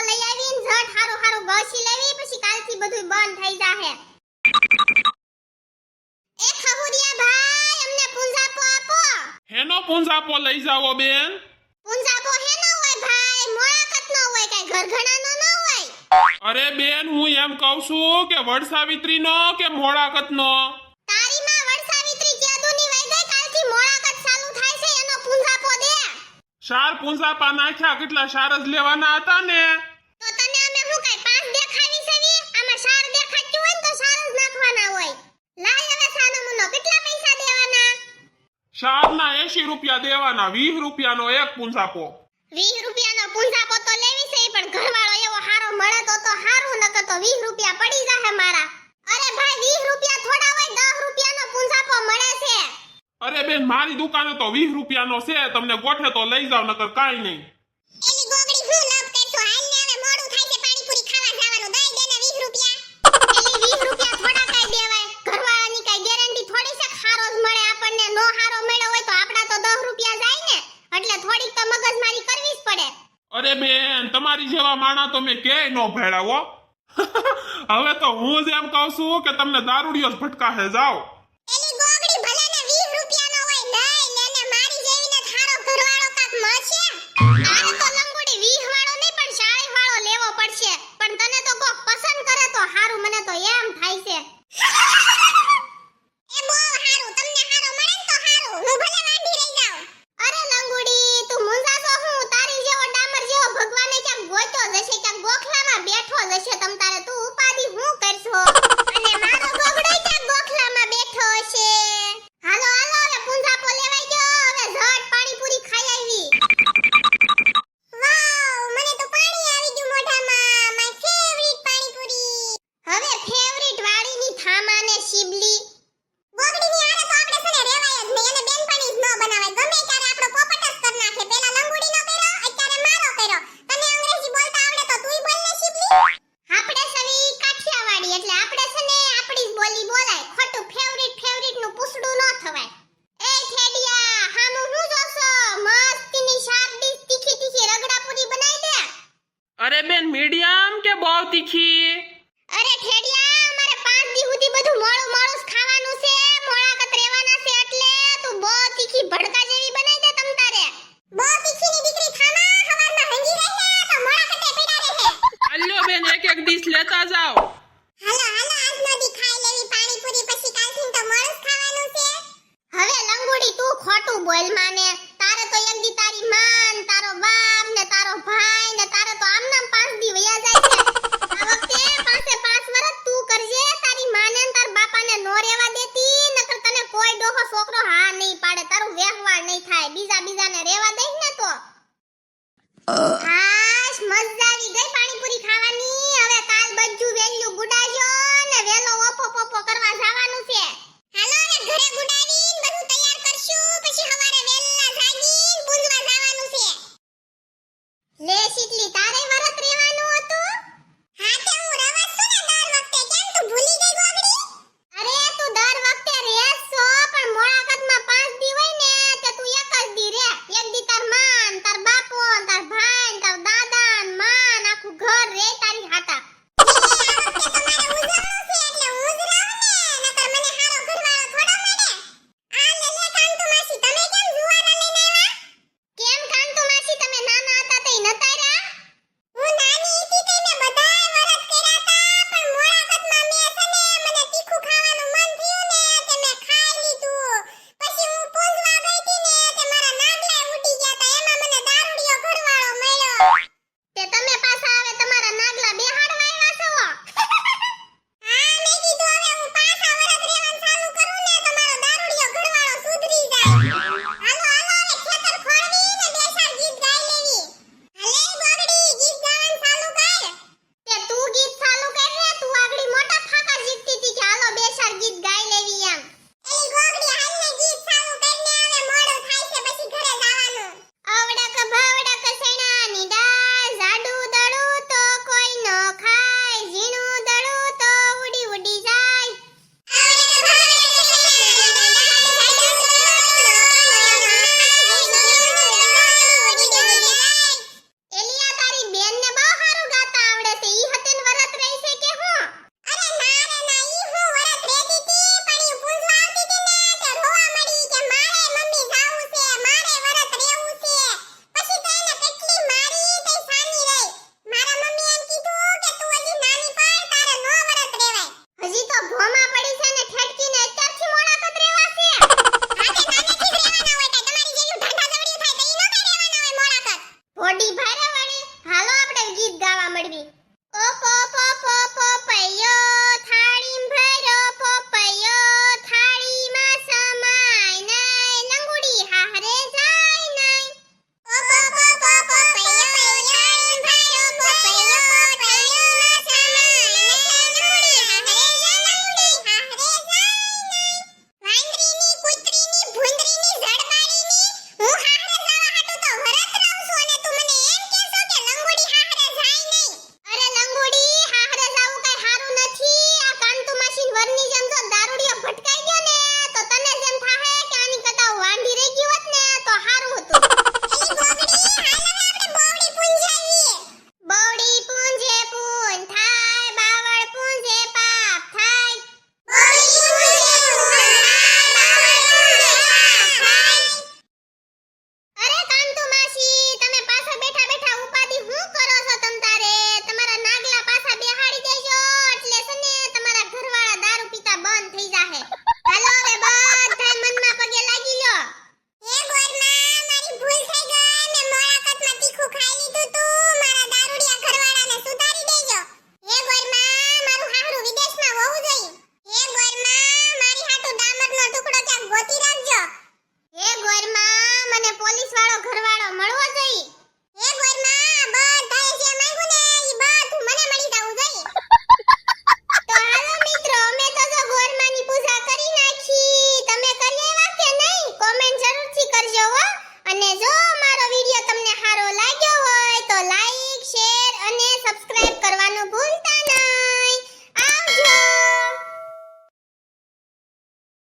લઈ આવીને ઝટ હારું હારું ગોસી લેવી પછી કાલથી બધું બંધ થઈ જાહે એ ખહુરિયા ભાઈ અમને પૂંજાપો આપો હેનો પૂંજાપો લઈ જાવો બેન પૂંજાપો હેનો હોય ભાઈ મોળાકતનો હોય કે ઘરઘણાનો ન હોય અરે બેન હું એમ કહું છું કે વડસાવિત્રીનો કે મોળાકતનો તારી માં વડસાવિત્રી કેદુની વઈ ગઈ કાલથી મોળાકત ચાલુ થાય છે એનો પૂંજાપો દે શાર પૂંજાપા નાખ્યા કેટલા શાર જ લેવાના હતા ને તો તને અમે હું કઈ પાંચ દેખાવી છેવી આમાં શાર દેખાડ્યું હોય ને તો શાર જ નાખવાના હોય લાય હવે સાનો મુનો કેટલા પૈસા દેવાના શારના 80 રૂપિયા દેવાના 20 રૂપિયાનો એક પૂંજાપો 20 રૂપિયાનો પૂંજાપો તો લેવી છે પણ ઘરવાળો એવો હારો મળે તો હારું નકર તો 20 રૂપિયા પડી જાહે મારા અરે ભાઈ 20 રૂપિયા થોડા હોય 10 રૂપિયાનો પૂંજાપો મળે છે અરે બેન મારી દુકાને તો 20 રૂપિયાનો છે તમને ગોઠે તો લઈ જાવ નકર કાઈ નહીં એલી ગોગડી હું લપ કરছো હાલ ને હવે મોડું થાય છે પાણીપુરી ખાવા જવાનું દઈ દેને 20 રૂપિયા એલી 20 રૂપિયા થોડા કાઈ દેવાય ઘરવાળાની કાઈ ગેરંટી થોડી છે ખારો જ મળે આપણને નો હારો મળ્યો હોય તો આપડા તો 10 રૂપિયા જાય ને એટલે થોડીક તો મગજમારી કરવી જ પડે અરે બેન તમારી જેવા માણા તો મેં ક્યાંય નો ભેળાવો હવે તો હું જ એમ કહું છું કે તમને દારૂડિયો જ ભટકાહે જાઓ એલી ગોગડી ભલે ને 20 રૂપિયાનો હોય લઈ લેને મારી જેવીને થારો ઘરવાળો કાક મળશે આને તો લંગોડી 20 વાળો નહીં પણ 40 વાળો લેવો પડશે પણ તને તો કોક પસંદ કરે તો હારું મને તો એમ થાય છે એ બહુ હારું તમને હારો મળે ને તો હારું હું ભલે વાંઢી રહી જાઉં અરે લંગોડી તું મુંજાતો હું તારી જેવો ડામર જેવો ભગવાને ક્યાંક ગોત્યો જશે ક્યાંક ગોખલામાં બેઠો જશે તમ તારે તું ઉપાધી હું કરશો અને મારો ગોગડો ક્યાંક ગોખલામાં બેઠો હશે હાલો હાલો હવે પૂંજાપો લેવાઈ ગયો હવે ઝટ પાણીપુરી ખાઈ આવી વાવ મને તો પાણી આવી ગયું મોઢામાં માય ફેવરિટ પાણીપુરી હવે ફેવરિટ વાળીની થામાને શિબલી ગોગડીની આરે તો આપણે સને રેવાય જ નહીં એને બેનપણી જ ન બનાવાય ગમે ત્યારે આપણો પોપટ જ કર નાખે પેલા લંગુડીનો કર્યો અત્યારે મારો કર્યો તને અંગ્રેજી બોલતા આવડે તો તુંય બોલ ને શિબલી આપણે સવી કાઠિયાવાડી એટલે આપણે સને આપણી જ બોલી બોલાય ખોટું ફેવરિટ નું પૂછડું ન થવાય એ ઠેડિયા હામુ હું જોસો મસ્તીની શાક ડીશ તીખી તીખી રગડાપુરી બનાવી દે અરે બેન મીડિયમ કે બહુ તીખી અરે ઠેડિયા અમારે 5 દી સુધી બધું મોળું મોળું જ ખાવાનું છે મોળાકત રહેવાના છે એટલે તું બહુ તીખી ભડકા જેવી બનાવી દે તમ તારે બહુ તીખીની દીકરી થામા હવારમાં હંગી રહે તો મોળાકતે પીડા રહે અલ્યો બેન એક એક ડીશ લેતા જાઓ